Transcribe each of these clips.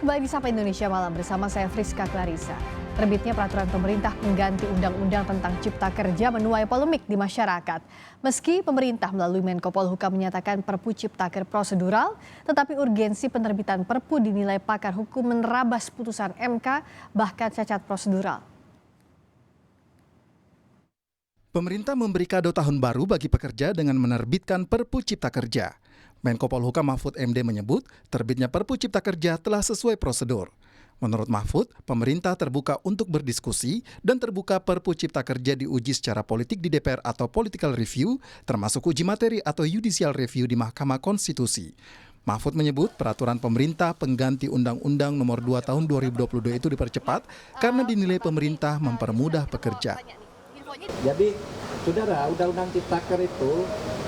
Kembali di Sapa Indonesia Malam bersama saya Friska Clarissa. Terbitnya peraturan pemerintah pengganti undang-undang tentang cipta kerja menuai polemik di masyarakat. Meski pemerintah melalui Menko Polhukam menyatakan Perpu Ciptaker prosedural, tetapi urgensi penerbitan Perpu dinilai pakar hukum menerabas putusan MK bahkan cacat prosedural. Pemerintah memberi kado tahun baru bagi pekerja dengan menerbitkan Perpu Cipta Kerja. Menko Polhukam Mahfud MD menyebut terbitnya Perpu Cipta Kerja telah sesuai prosedur. Menurut Mahfud, pemerintah terbuka untuk berdiskusi dan terbuka Perpu Cipta Kerja diuji secara politik di DPR atau political review, termasuk uji materi atau judicial review di Mahkamah Konstitusi. Mahfud menyebut peraturan pemerintah pengganti Undang-Undang Nomor 2 Tahun 2022 itu dipercepat karena dinilai pemerintah mempermudah pekerja. Jadi, saudara, Undang-Undang Ciptaker itu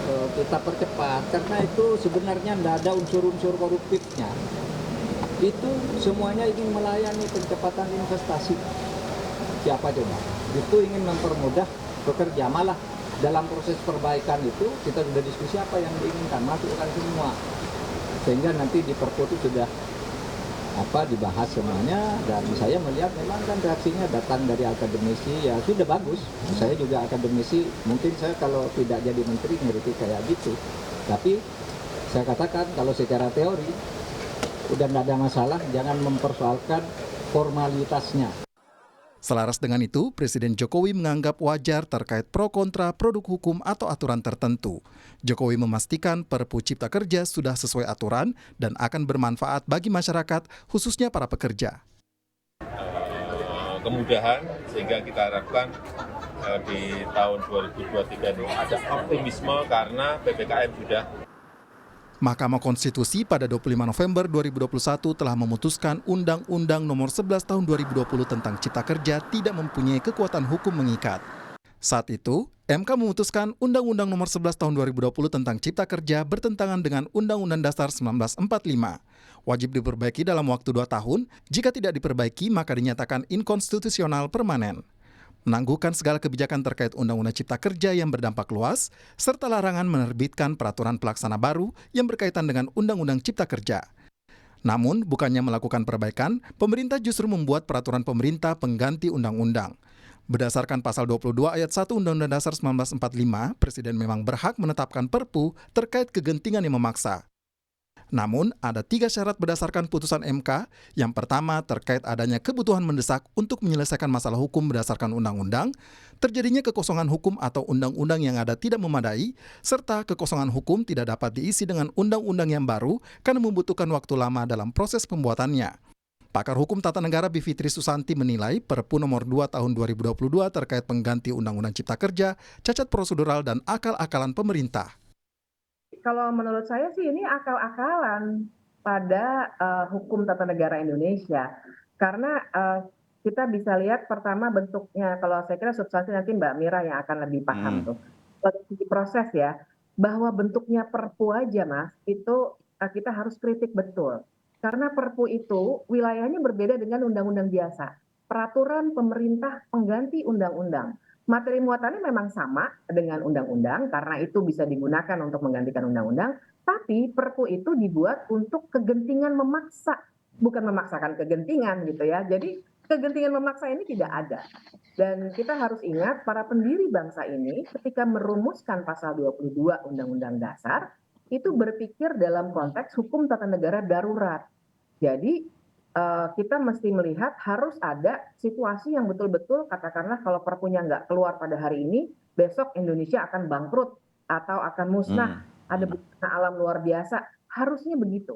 kita percepat karena itu sebenarnya tidak ada unsur-unsur koruptifnya. Itu semuanya ingin melayani pencepatan investasi. Siapa coba? Itu ingin mempermudah pekerja. Malah dalam proses perbaikan itu kita sudah diskusi apa yang diinginkan, masukkan semua. Sehingga nanti di Perpu itu sudah dibahas semuanya, dan saya melihat memang kan reaksinya datang dari akademisi, ya sudah bagus. Saya juga akademisi, mungkin saya kalau tidak jadi menteri ngerti kayak gitu. Tapi saya katakan kalau secara teori udah nggak ada masalah, jangan mempersoalkan formalitasnya. Selaras dengan itu, Presiden Jokowi menganggap wajar terkait pro kontra produk hukum atau aturan tertentu. Jokowi memastikan Perpu Cipta Kerja sudah sesuai aturan dan akan bermanfaat bagi masyarakat, khususnya para pekerja. Kemudahan sehingga kita harapkan di tahun 2023 ini ada optimisme karena PPKM sudah. Mahkamah Konstitusi pada 25 November 2021 telah memutuskan Undang-Undang Nomor 11 Tahun 2020 tentang Cipta Kerja tidak mempunyai kekuatan hukum mengikat. Saat itu, MK memutuskan Undang-Undang Nomor 11 Tahun 2020 tentang Cipta Kerja bertentangan dengan Undang-Undang Dasar 1945. Wajib diperbaiki dalam waktu 2 tahun, jika tidak diperbaiki maka dinyatakan inkonstitusional permanen. Menangguhkan segala kebijakan terkait Undang-Undang Cipta Kerja yang berdampak luas, serta larangan menerbitkan peraturan pelaksana baru yang berkaitan dengan Undang-Undang Cipta Kerja. Namun, bukannya melakukan perbaikan, pemerintah justru membuat peraturan pemerintah pengganti undang-undang. Berdasarkan pasal 22 ayat 1 Undang-Undang Dasar 1945, Presiden memang berhak menetapkan Perpu terkait kegentingan yang memaksa. Namun, ada 3 syarat berdasarkan putusan MK. Yang pertama, terkait adanya kebutuhan mendesak untuk menyelesaikan masalah hukum berdasarkan undang-undang, terjadinya kekosongan hukum atau undang-undang yang ada tidak memadai, serta kekosongan hukum tidak dapat diisi dengan undang-undang yang baru karena membutuhkan waktu lama dalam proses pembuatannya. Pakar Hukum Tata Negara Bivitri Susanti menilai Perpu Nomor 2 Tahun 2022 terkait pengganti Undang-Undang Cipta Kerja, cacat prosedural dan akal-akalan pemerintah. Kalau menurut saya sih ini akal-akalan pada hukum tata negara Indonesia. Karena kita bisa lihat pertama bentuknya, kalau saya kira substansi nanti Mbak Mira yang akan lebih paham tuh. Dari segi proses ya, bahwa bentuknya Perpu aja Mas, itu kita harus kritik betul. Karena Perpu itu wilayahnya berbeda dengan undang-undang biasa. Peraturan pemerintah pengganti undang-undang. Materi muatannya memang sama dengan undang-undang karena itu bisa digunakan untuk menggantikan undang-undang, tapi Perpu itu dibuat untuk kegentingan memaksa, bukan memaksakan kegentingan gitu ya. Jadi kegentingan memaksa ini tidak ada. Dan kita harus ingat para pendiri bangsa ini ketika merumuskan pasal 22 Undang-Undang Dasar itu berpikir dalam konteks hukum tata negara darurat. Jadi kita mesti melihat harus ada situasi yang betul-betul katakanlah kalau perpunya nggak keluar pada hari ini, besok Indonesia akan bangkrut atau akan musnah, ada bencana alam luar biasa, harusnya begitu.